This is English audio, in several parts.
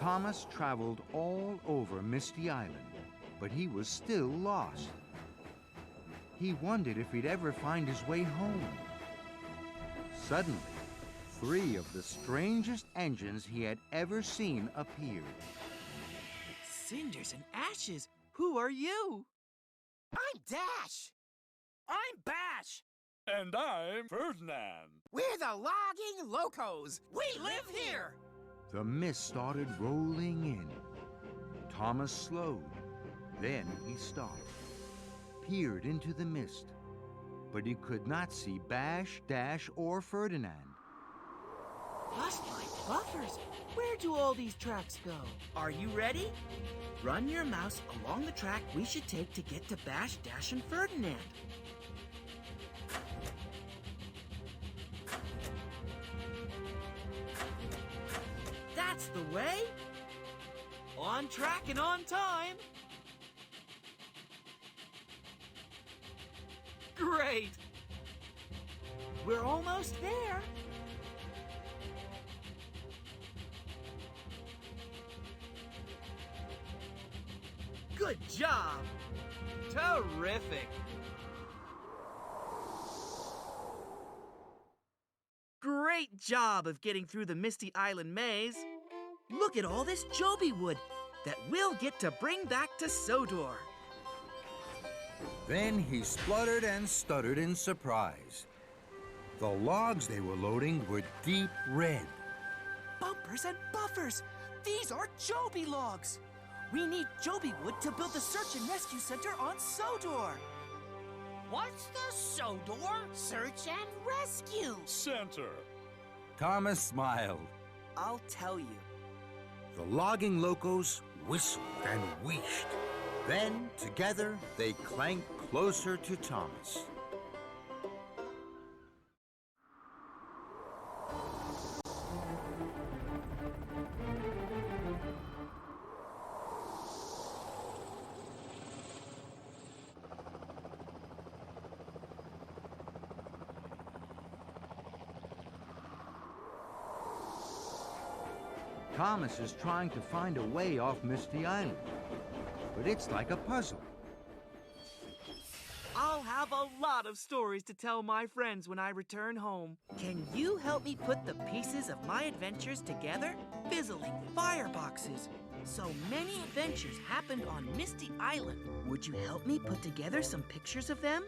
Thomas traveled all over Misty Island, but he was still lost. He wondered if he'd ever find his way home. Suddenly, 3 of the strangest engines he had ever seen appeared. Cinders and ashes, who are you? I'm Dash. I'm Bash. And I'm Ferdinand. We're the Logging Locos. We live here. The mist started rolling in. Thomas slowed. Then he stopped, peered into the mist, but he could not see Bash, Dash, or Ferdinand. Lost my buffers. Where do all these tracks go? Are you ready? Run your mouse along the track we should take to get to Bash, Dash, and Ferdinand. That's the way. On track and on time. Great. We're almost there. Good job. Terrific. Great job of getting through the Misty Island maze. Look at all this Jobi wood that we'll get to bring back to Sodor. Then he spluttered and stuttered in surprise. The logs they were loading were deep red. Bumpers and buffers. These are Jobi logs. We need Jobi wood to build the search and rescue center on Sodor. What's the Sodor Search and Rescue Center. Thomas smiled. I'll tell you. The Logging Locos whistled and wheeshed. Then, together, they clanked closer to Thomas. Thomas is trying to find a way off Misty Island, but it's like a puzzle. I'll have a lot of stories to tell my friends when I return home. Can you help me put the pieces of my adventures together? Fizzling fireboxes. So many adventures happened on Misty Island. Would you help me put together some pictures of them?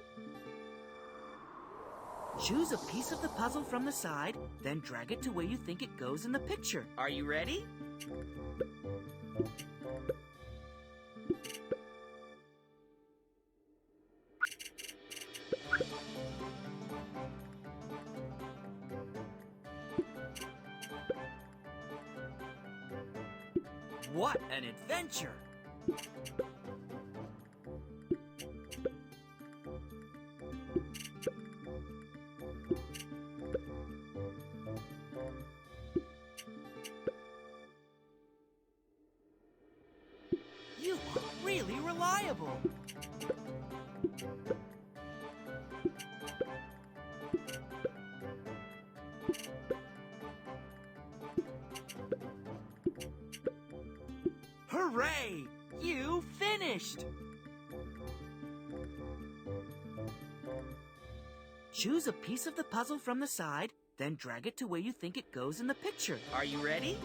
Choose a piece of the puzzle from the side, then drag it to where you think it goes in the picture. Are you ready? What an adventure! You are really reliable. Hooray! You finished! Choose a piece of the puzzle from the side, then drag it to where you think it goes in the picture. Are you ready?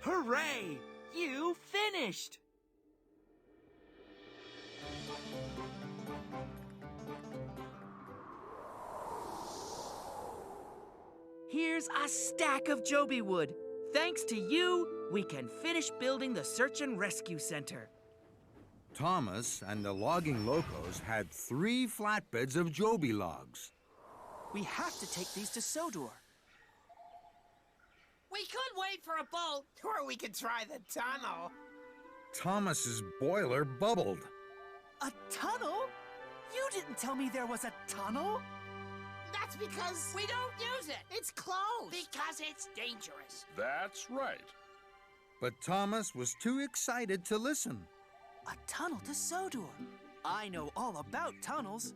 Hooray! You finished! Here's a stack of Jobi wood. thanks to you, we can finish building the search and rescue center. Thomas and the Logging Locos had 3 flatbeds of Jobi logs. We have to take these to Sodor. We could wait for a boat. Or we could try the tunnel. Thomas's boiler bubbled. A tunnel? You didn't tell me there was a tunnel. That's because We don't use it it's closed. because it's dangerous. That's right. But Thomas was too excited to listen. A tunnel to Sodor. I know all about tunnels.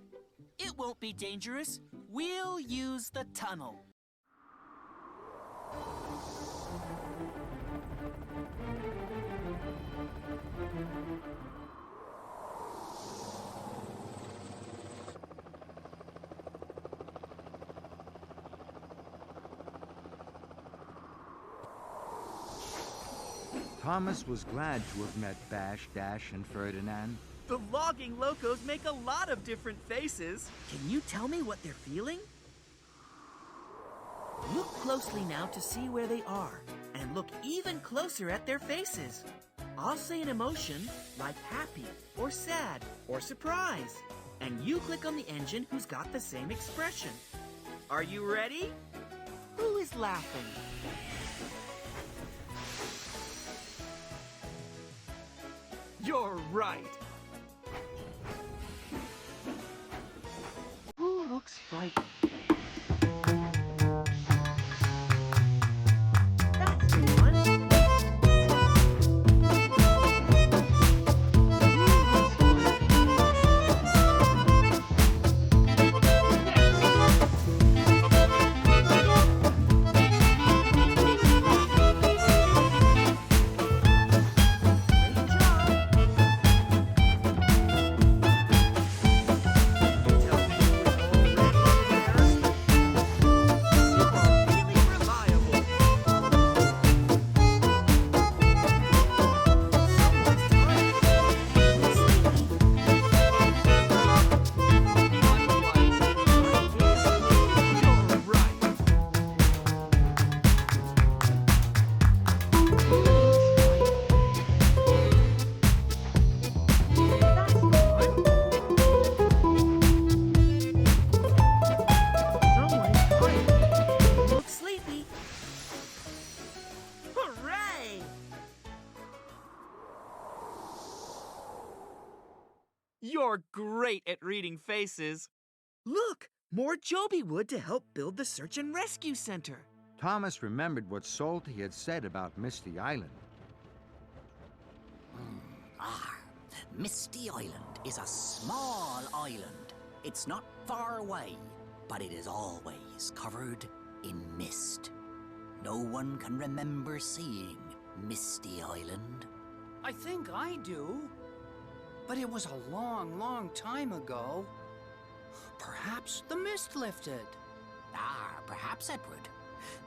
It won't be dangerous. We'll use the tunnel. Thomas was glad to have met Bash, Dash, and Ferdinand. The Logging Locos make a lot of different faces. Can you tell me what they're feeling? Look closely now to see where they are, and look even closer at their faces. I'll say an emotion like happy, or sad, or surprise, and you click on the engine who's got the same expression. Are you ready? Who is laughing? You're right. Who looks frightened? That's the one. You're great at reading faces. Look, more Jobi wood to help build the search and rescue center. Thomas remembered what Salty had said about Misty Island. Misty Island is a small island. It's not far away, but it is always covered in mist. No one can remember seeing Misty Island. I think I do. But it was a long, long time ago. Perhaps the mist lifted. Perhaps, Edward.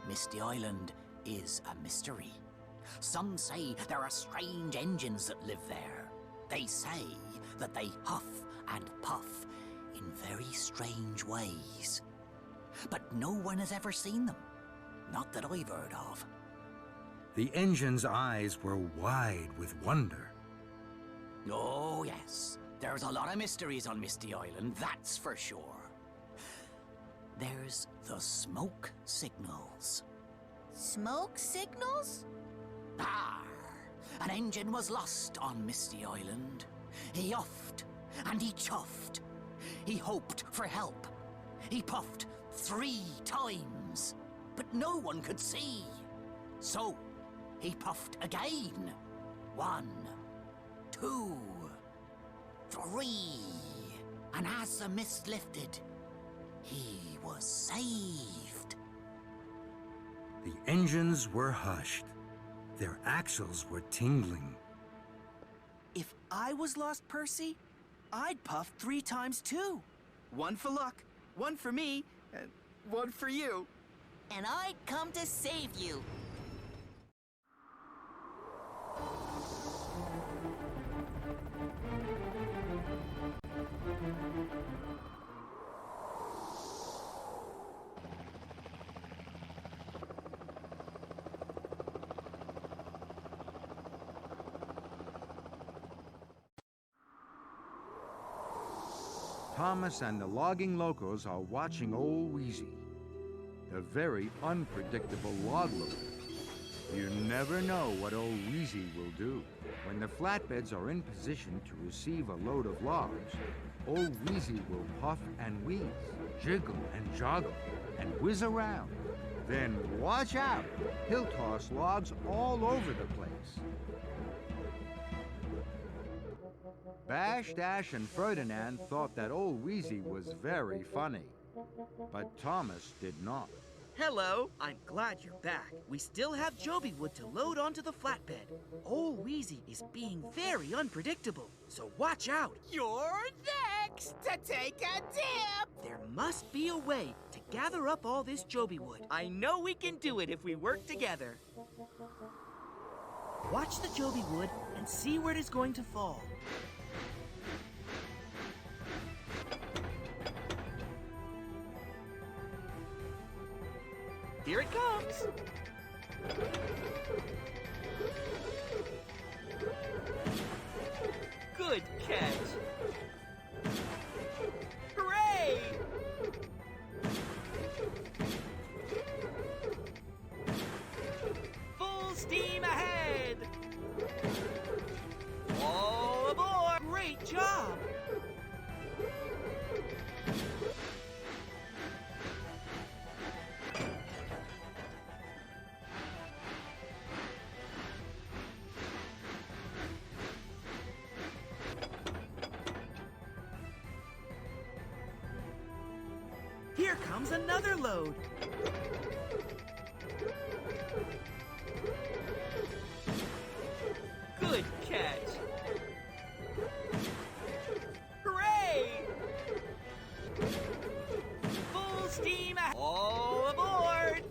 Misty Island is a mystery. Some say there are strange engines that live there. They say that they huff and puff in very strange ways. But no one has ever seen them. Not that I've heard of. The engine's eyes were wide with wonder. Oh, yes. There's a lot of mysteries on Misty Island, that's for sure. There's the smoke signals. Smoke signals? An engine was lost on Misty Island. He huffed and he chuffed. He hoped for help. He puffed 3 times, but no one could see. So he puffed again. 1, 2, 3. And as the mist lifted, he was saved. The engines were hushed. Their axles were tingling. If I was lost, Percy, I'd puff 3 times too. 1 for luck, 1 for me, and 1 for you. And I'd come to save you. Thomas and the Logging Locos are watching old Wheezy, the very unpredictable log loader. You never know what old Wheezy will do. When the flatbeds are in position to receive a load of logs, old Wheezy will puff and wheeze, jiggle and joggle, and whiz around. Then watch out! He'll toss logs all over the place. Bash, Dash, and Ferdinand thought that old Wheezy was very funny, but Thomas did not. Hello, I'm glad you're back. We still have Jobi wood to load onto the flatbed. Old Wheezy is being very unpredictable, so watch out. You're next to take a dip. There must be a way to gather up all this Jobi wood. I know we can do it if we work together. Watch the Jobi wood and see where it is going to fall. Here it comes! Good catch! Hooray! Full steam ahead! All aboard! Great job! Here comes another load. Good catch. Hooray! Full steam ahead. All aboard!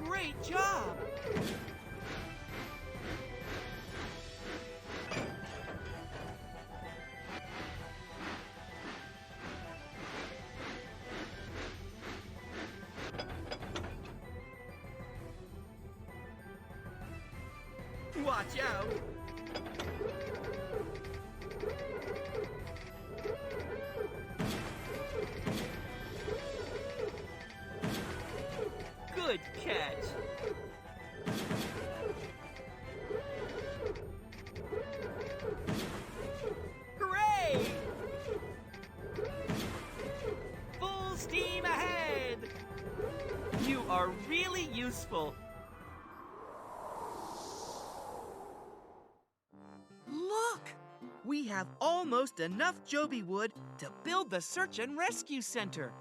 Great job! Watch out! Good catch! Hooray! Full steam ahead! You are really useful. Look! We have almost enough Jobi wood to build the search and rescue center.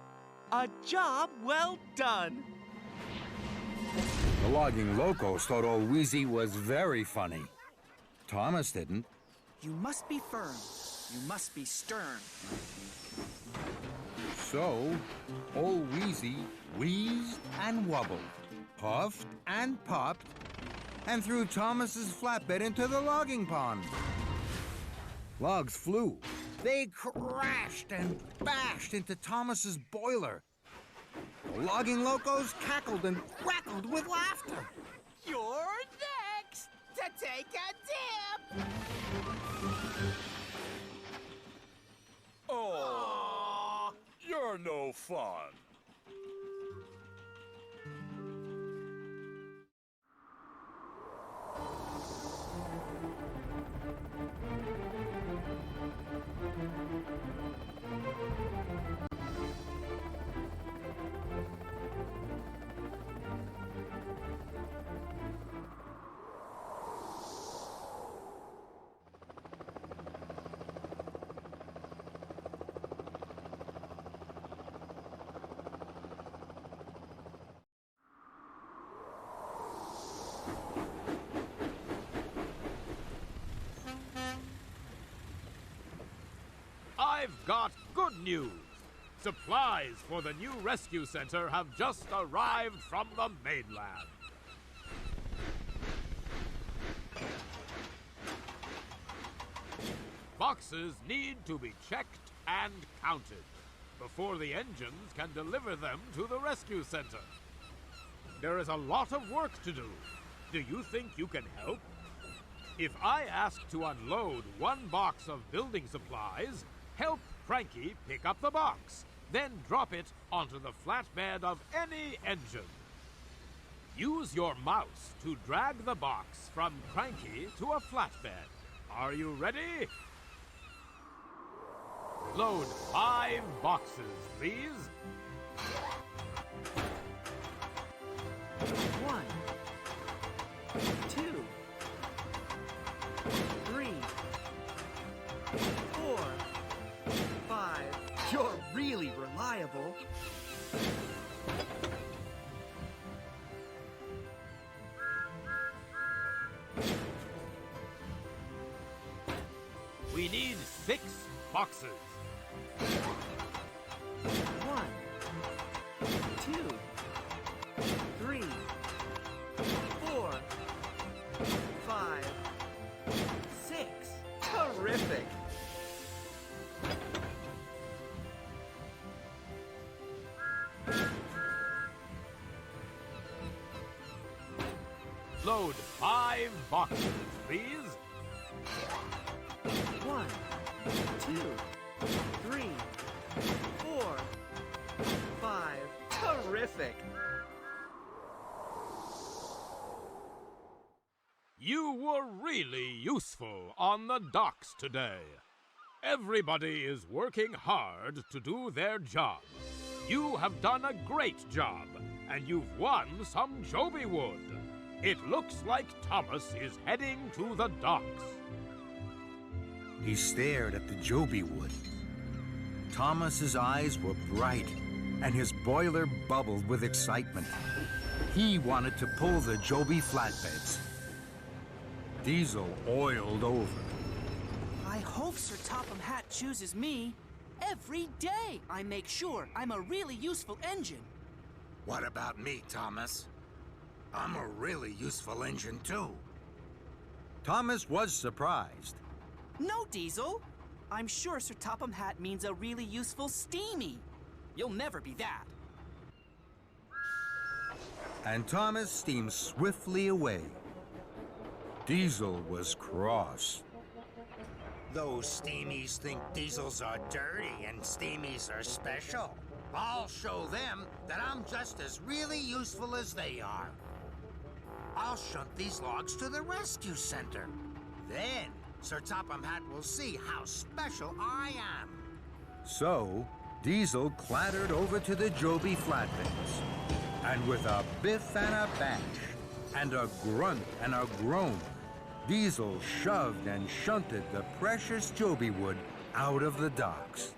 A job well done! The Logging Locos thought old Wheezy was very funny. Thomas didn't. You must be firm. You must be stern. So, old Wheezy wheezed and wobbled, puffed and popped, and threw Thomas's flatbed into the logging pond. Logs flew. They crashed and bashed into Thomas's boiler. The Logging Locos cackled and crackled with laughter. You're next to take a dip. Oh, you're no fun. I've got good news. Supplies for the new rescue center have just arrived from the mainland. Boxes need to be checked and counted before the engines can deliver them to the rescue center. There is a lot of work to do. Do you think you can help? If I ask to unload one box of building supplies, help Cranky pick up the box, then drop it onto the flatbed of any engine. Use your mouse to drag the box from Cranky to a flatbed. Are you ready? Load 5 boxes, please. 1, 2, 3, 4, 5. You're really reliable. We need 6 boxes. 1, 2, 3, 4, 5, 6. Terrific! Load 5 boxes, please. 1, 2, 3, 4, 5. Terrific! You were really useful on the docks today. Everybody is working hard to do their job. You have done a great job, and you've won some Jobi wood. It looks like Thomas is heading to the docks. He stared at the Jobi wood. Thomas's eyes were bright, and his boiler bubbled with excitement. He wanted to pull the Jobi flatbeds. Diesel oiled over. I hope Sir Topham Hatt chooses me. Every day I make sure I'm a really useful engine. What about me, Thomas? I'm a really useful engine, too. Thomas was surprised. No, Diesel. I'm sure Sir Topham Hatt means a really useful steamy. You'll never be that. And Thomas steamed swiftly away. Diesel was cross. Those steamies think diesels are dirty and steamies are special. I'll show them that I'm just as really useful as they are. I'll shunt these logs to the rescue center. Then Sir Topham Hatt will see how special I am. So, Diesel clattered over to the Jobi flatbeds. And with a biff and a bash, and a grunt and a groan, Diesel shoved and shunted the precious Jobi wood out of the docks.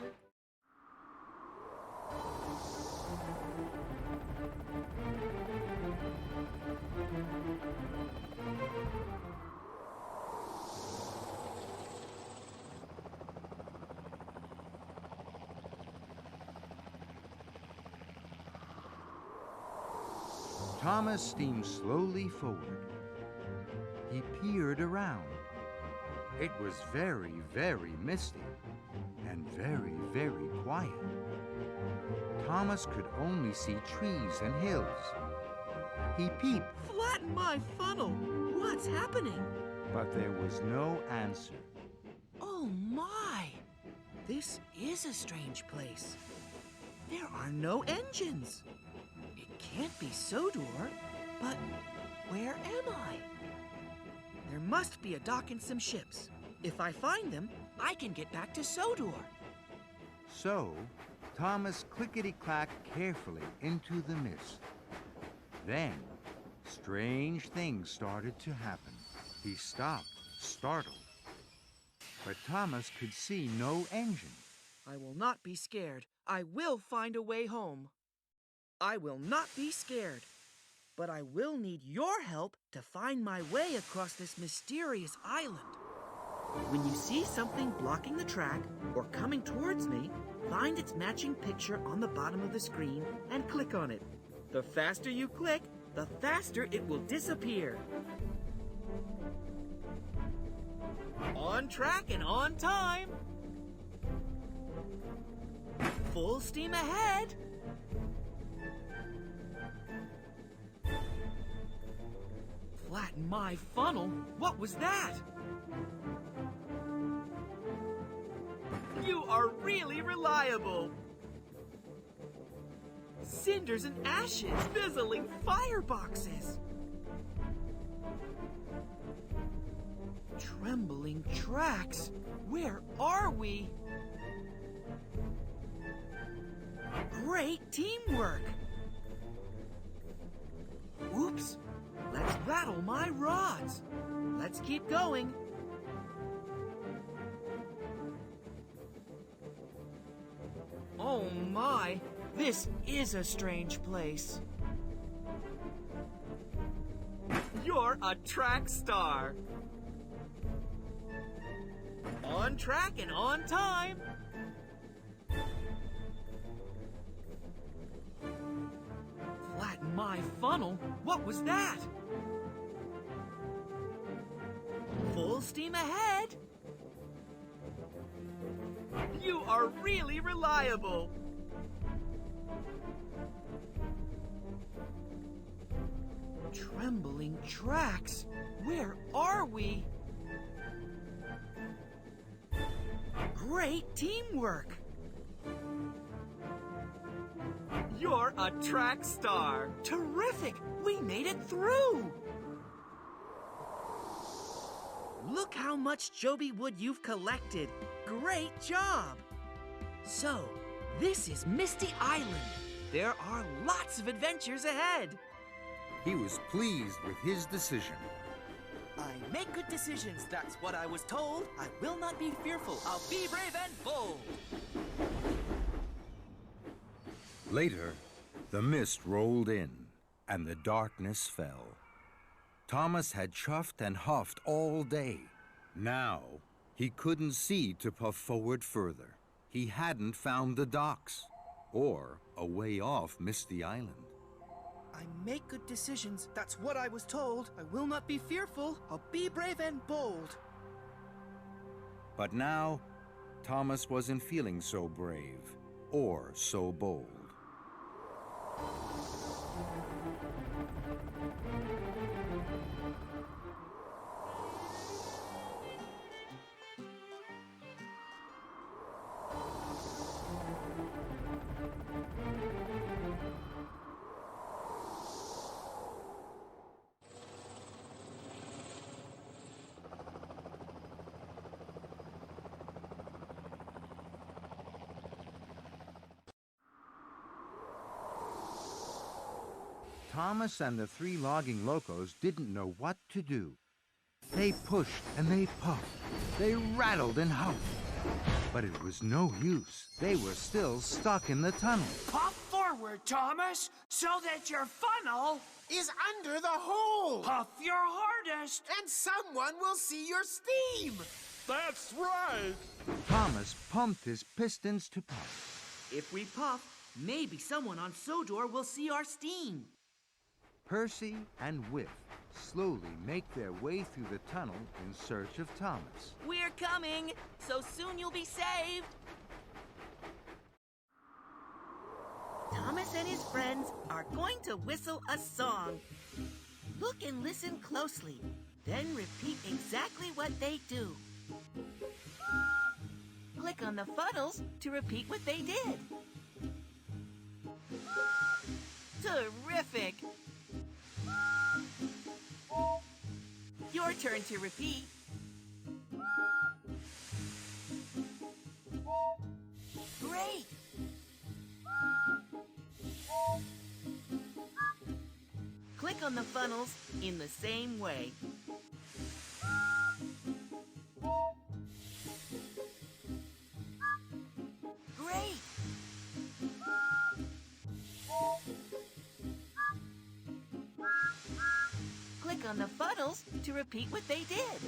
Thomas steamed slowly forward. He peered around. It was very, very misty and very, very quiet. Thomas could only see trees and hills. He peeped, Flatten my funnel. What's happening? but there was no answer. Oh my! This is a strange place. There are no engines. It can't be Sodor, but where am I? There must be a dock and some ships. If I find them, I can get back to Sodor. So, Thomas clickety-clacked carefully into the mist. Then, strange things started to happen. He stopped, startled. But Thomas could see no engine. I will not be scared. I will find a way home. I will not be scared. But I will need your help to find my way across this mysterious island. When you see something blocking the track or coming towards me, find its matching picture on the bottom of the screen and click on it. The faster you click, the faster it will disappear. On track and on time. Full steam ahead. Flatten my funnel? What was that? You are really reliable. Cinders and ashes fizzling fireboxes. Trembling tracks. Where are we? Great teamwork. Oops. Let's rattle my rods. Let's keep going. Oh my, this is a strange place. You're a track star. On track and on time. Flatten my funnel? What was that? Full steam ahead. You are really reliable. Trembling tracks. Where are we? Great teamwork. You're a track star. Terrific. We made it through. Look how much Jobi wood you've collected. Great job. So, this is Misty Island. There are lots of adventures ahead. He was pleased with his decision. I make good decisions, that's what I was told. I will not be fearful. I'll be brave and bold. Later, the mist rolled in, and the darkness fell. Thomas had chuffed and huffed all day. Now, he couldn't see to puff forward further. He hadn't found the docks, or a way off Misty Island. I make good decisions, that's what I was told. I will not be fearful. I'll be brave and bold. But now, Thomas wasn't feeling so brave, or so bold. Thomas and the 3 Logging Locos didn't know what to do. They pushed and they puffed. They rattled and huffed. But it was no use. They were still stuck in the tunnel. Puff forward, Thomas, so that your funnel Is under the hole. puff your hardest. And someone will see your steam. That's right. Thomas pumped his pistons to puff. If we puff, maybe someone on Sodor will see our steam. Percy and Whiff slowly make their way through the tunnel in search of Thomas. We're coming, so soon you'll be saved. Thomas and his friends are going to whistle a song. Look and listen closely, then repeat exactly what they do. Click on the funnels to repeat what they did. Terrific! Your turn to repeat. Great! Click on the funnels in the same way. Great! Click on the funnels to repeat what they did.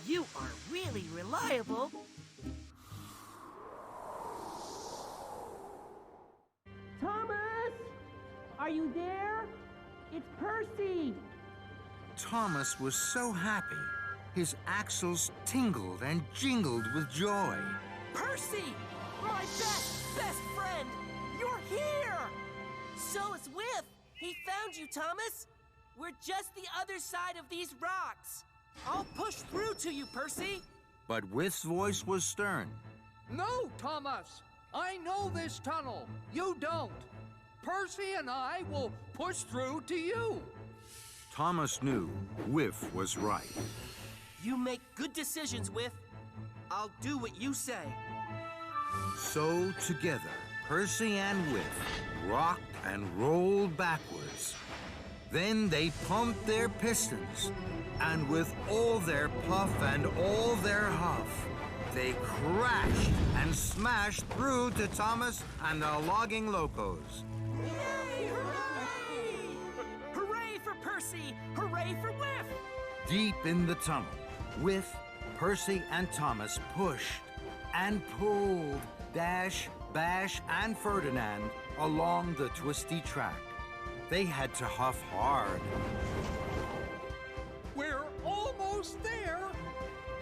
You are really reliable. Thomas! Are you there? It's Percy! Thomas was so happy. His axles tingled and jingled with joy. Percy! My best friend! You're here! So is Whiff. He found you, Thomas. We're just the other side of these rocks. I'll push through to you, Percy. But Whiff's voice was stern. No, Thomas! I know this tunnel. You don't. Percy and I will push through to you. Thomas knew Whiff was right. You make good decisions, Whiff. I'll do what you say. So together, Percy and Whiff rocked and rolled backwards. Then they pumped their pistons, and with all their puff and all their huff, they crashed and smashed through to Thomas and the Logging Locos. Yay! Hooray! Hooray for Percy! Hooray for Whiff! Deep in the tunnel, Whiff, Percy, and Thomas pushed and pulled Dash, Bash, and Ferdinand along the twisty track. They had to huff hard. We're almost there.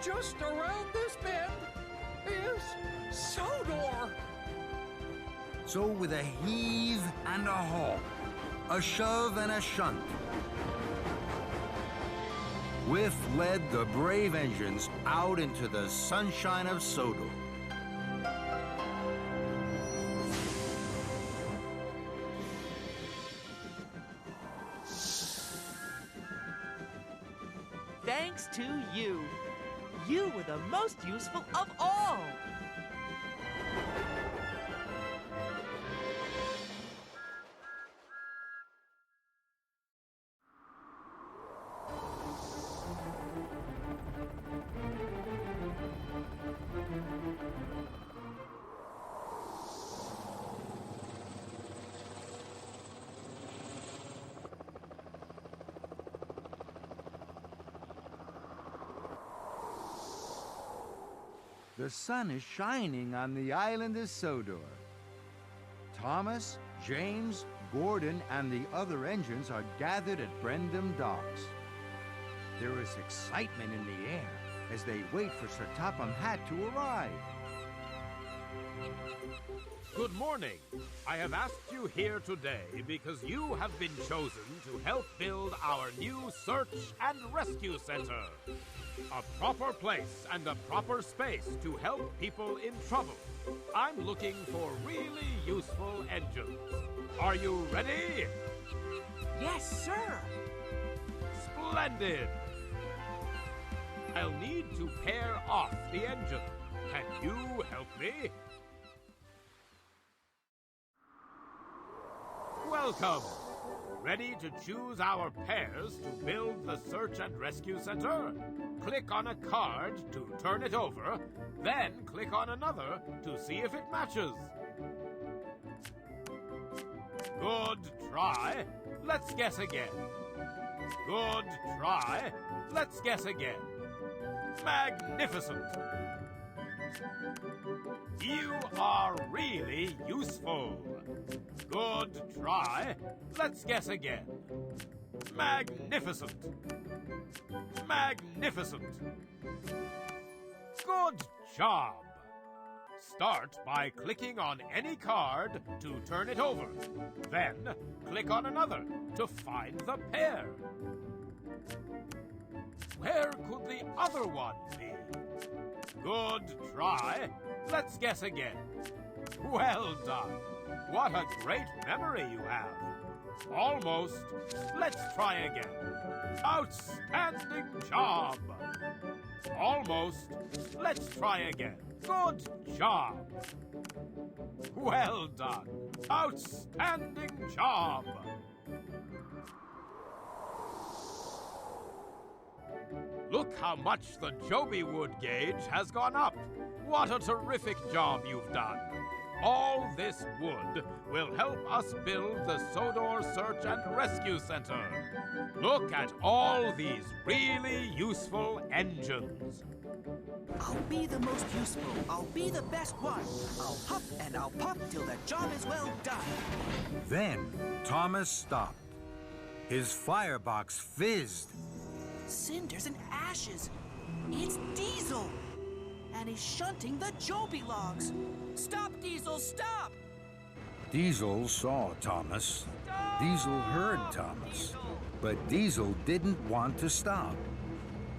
Just around this bend is Sodor. So with a heave and a haul, a shove and a shunt, Whiff led the brave engines out into the sunshine of Sodor. Thanks to you. You were the most useful of all. The sun is shining on the island of Sodor. Thomas, James, Gordon, and the other engines are gathered at Brendam Docks. There is excitement in the air as they wait for Sir Topham Hatt to arrive. Good morning. I have asked you here today because you have been chosen to help build our new search and rescue center. A proper place and a proper space to help people in trouble. I'm looking for really useful engines. Are you ready? Yes, sir. Splendid! I'll need to pair off the engine. Can you help me? Welcome! Ready to choose our pairs to build the Search and Rescue Center? Click on a card to turn it over, then click on another to see if it matches. Good try. Let's guess again. Good try. Let's guess again. Magnificent! You are really useful. Good try. Let's guess again. Magnificent! Magnificent! Good job! Start by clicking on any card to turn it over. Then, click on another to find the pair. Where could the other one be? Good try. Let's guess again. Well done. What a great memory you have. Almost. Let's try again. Outstanding job. Almost. Let's try again. Good job. Well done. Outstanding job. Look how much the Jobi wood gauge has gone up. What a terrific job you've done. All this wood will help us build the Sodor Search and Rescue Center. Look at all these really useful engines. I'll be the most useful. I'll be the best one. I'll huff and I'll puff till the job is well done. Then Thomas stopped. His firebox fizzed. Cinders and ashes. It's diesel. and he's shunting the Jobi logs. Stop, Diesel, stop! Diesel saw Thomas. Diesel heard Thomas. But Diesel didn't want to stop.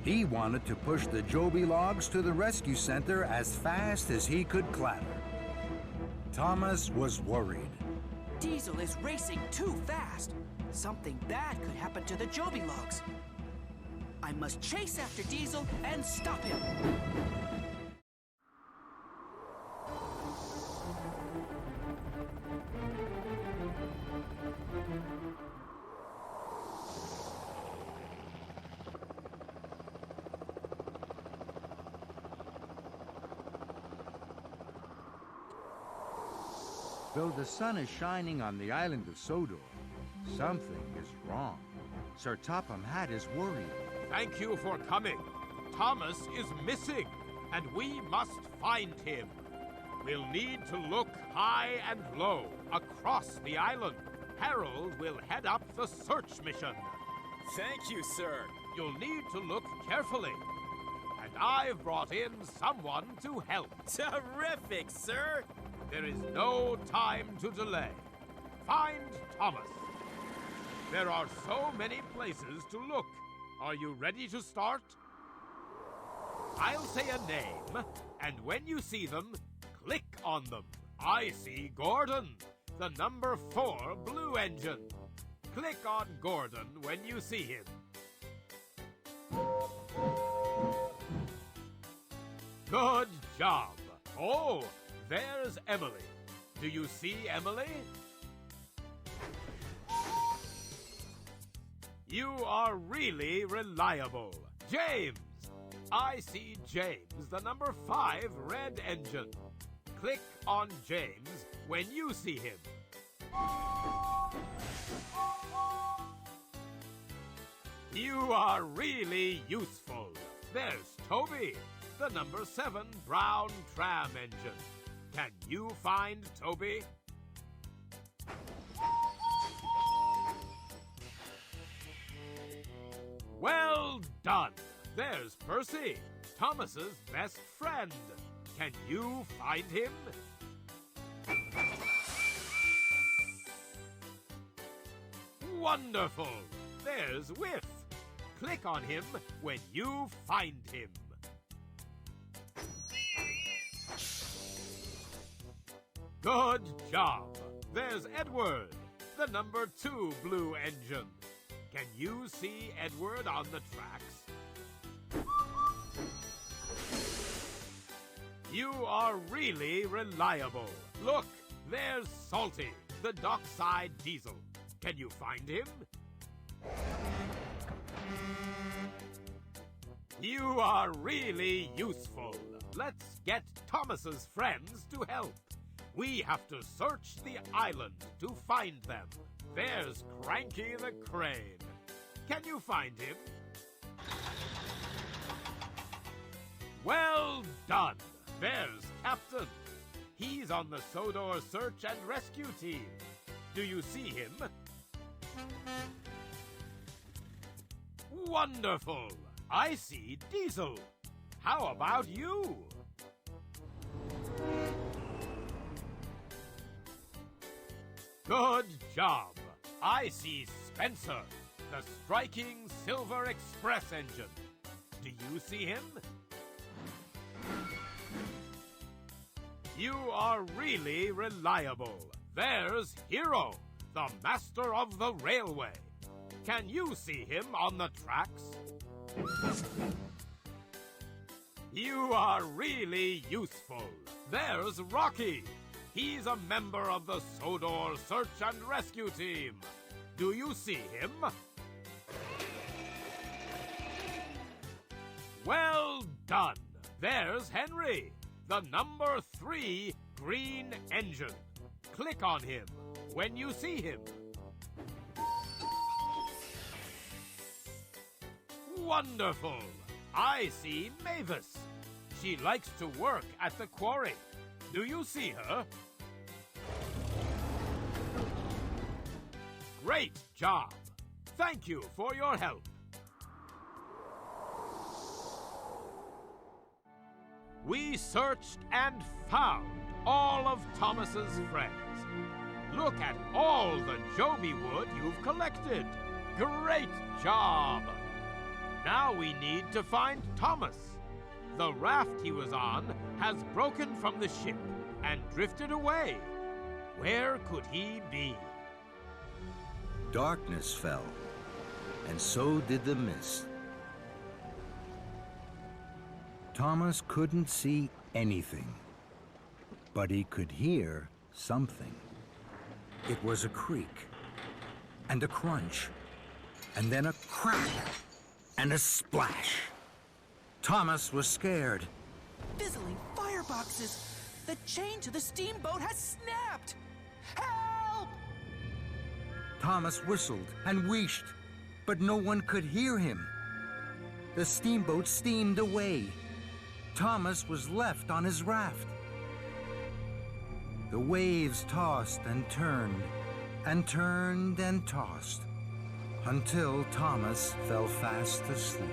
He wanted to push the Jobi logs to the rescue center as fast as he could clatter. Thomas was worried. Diesel is racing too fast. Something bad could happen to the Jobi logs. I must chase after Diesel and stop him. Though the sun is shining on the island of Sodor, something is wrong. Sir Topham Hatt is worried. Thank you for coming. Thomas is missing, and we must find him. We'll need to look high and low across the island. Harold will head up the search mission. Thank you, sir. You'll need to look carefully. And I've brought in someone to help. Terrific, sir. There is no time to delay. Find Thomas. There are so many places to look. Are you ready to start? I'll say a name, and when you see them, click on them. I see Gordon, the number 4 blue engine. Click on Gordon when you see him. Good job. Oh, there's Emily. Do you see Emily? You are really reliable. James. I see James, the number 5 red engine. Click on James when you see him. You are really useful. There's Toby, the number 7 brown tram engine. Can you find Toby? Well done. There's Percy, Thomas's best friend. Can you find him? Wonderful. There's Whiff. Click on him when you find him. Good job. There's Edward, the number 2 blue engine. Can you see Edward on the tracks? You are really reliable. Look, there's Salty, the dockside diesel. Can you find him? You are really useful. Let's get Thomas's friends to help. We have to search the island to find them. There's Cranky the crane. Can you find him? Well done. There's Captain. He's on the Sodor search and rescue team. Do you see him? Wonderful. I see Diesel. How about you? Good job. I see Spencer, the striking Silver Express engine. Do you see him? You are really reliable. There's Hero, the master of the railway. Can you see him on the tracks? You are really useful. There's Rocky. He's a member of the Sodor search and rescue team. Do you see him? Well done. There's Henry, the number 3 green engine. Click on him when you see him. Wonderful. I see Mavis. She likes to work at the quarry. Do you see her? Great job. Thank you for your help. We searched and found all of Thomas's friends. Look at all the Jobi wood you've collected. Great job! Now we need to find Thomas. The raft he was on has broken from the ship and drifted away. Where could he be? Darkness fell, and so did the mist. Thomas couldn't see anything, but he could hear something. It was a creak, and a crunch, and then a crack, and a splash. Thomas was scared. Fizzling fireboxes! The chain to the steamboat has snapped! Help! Thomas whistled and wheezed, but no one could hear him. The steamboat steamed away. Thomas was left on his raft. The waves tossed and turned, and turned and tossed, until Thomas fell fast asleep.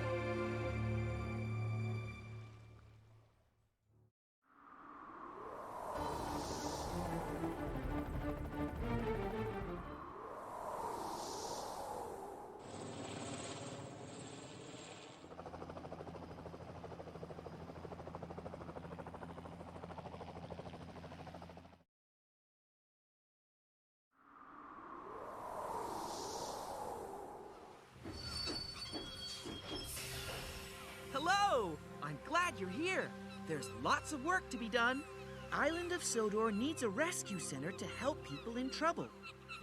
Hello! I'm glad you're here. There's lots of work to be done. Island of Sodor needs a rescue center to help people in trouble.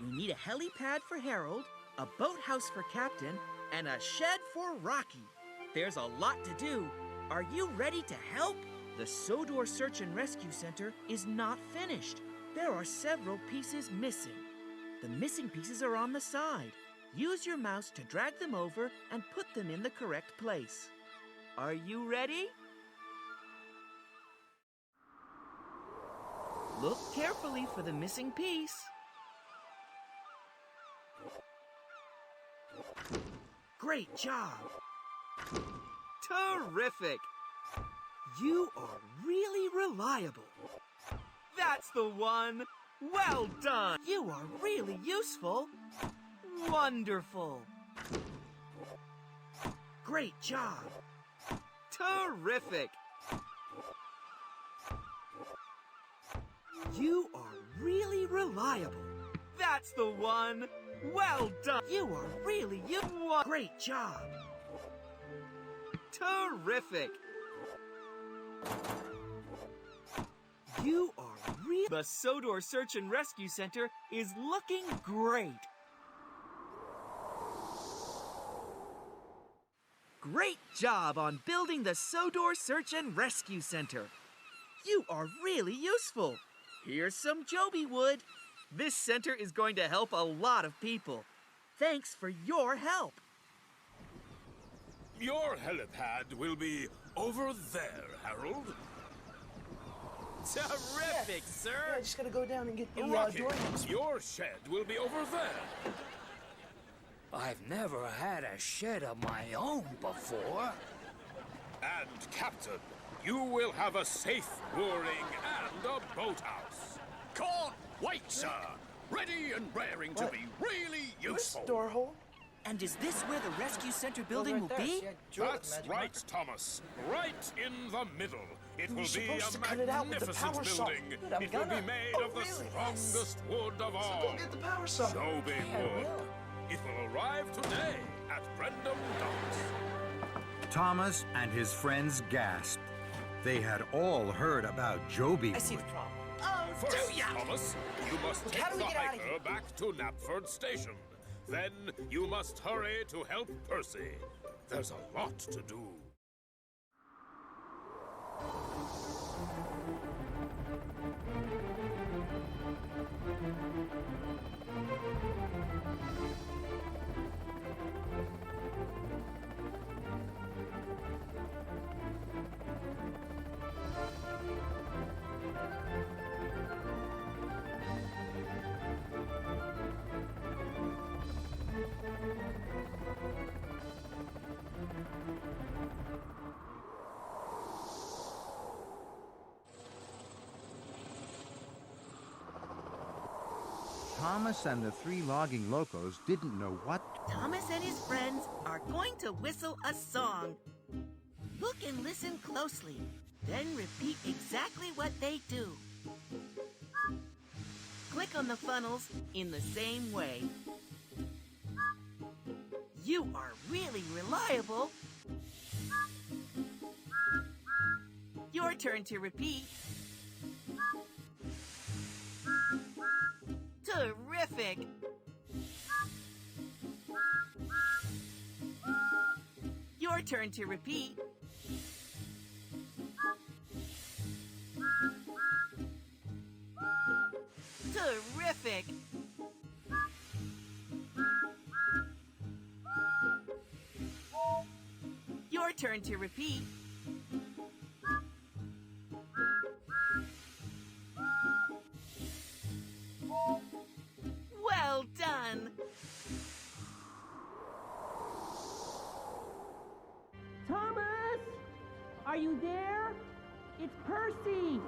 We need a helipad for Harold, a boathouse for Captain, and a shed for Rocky. There's a lot to do. Are you ready to help? The Sodor Search and Rescue Center is not finished. There are several pieces missing. The missing pieces are on the side. Use your mouse to drag them over and put them in the correct place. Are you ready? Look carefully for the missing piece. Great job! Terrific! You are really reliable. That's the one! Well done! You are really useful. Wonderful! Great job! Terrific! You are really reliable. That's the one! Well done! You are really Great job! Terrific! You are real. The Sodor Search and Rescue Center is looking great. Great job on building the Sodor Search and Rescue Center. You are really useful. Here's some Jobi wood. This center is going to help a lot of people. Thanks for your help. Your helipad will be over there, Harold. Terrific, sir! I just gotta go down and get the Rocky, door. your shed will be over there. I've never had a shed of my own before. And, Captain, you will have a safe mooring and a boathouse. Can't wait, sir. Ready and raring to be really useful. Door hole? And is this where the rescue center building will be? That's right, Thomas. Right in the middle. It will be a magnificent building. It will be made of the strongest wood of all. Go get the power saw. Jobi wood. It will arrive today at Brendam Docks. Thomas and his friends gasped. They had all heard about Jobi. I see the problem. First, Thomas, you must take the hiker back to Knapford Station. Then you must hurry to help Percy. There's a lot to do. Thomas and the 3 Logging Locos didn't know what. Thomas and his friends are going to whistle a song. Look and listen closely, then repeat exactly what they do. Click on the funnels in the same way. You are really reliable. Your turn to repeat. Terrific! Your turn to repeat. Terrific! Your turn to repeat. Well done! Thomas! Are you there? It's Percy!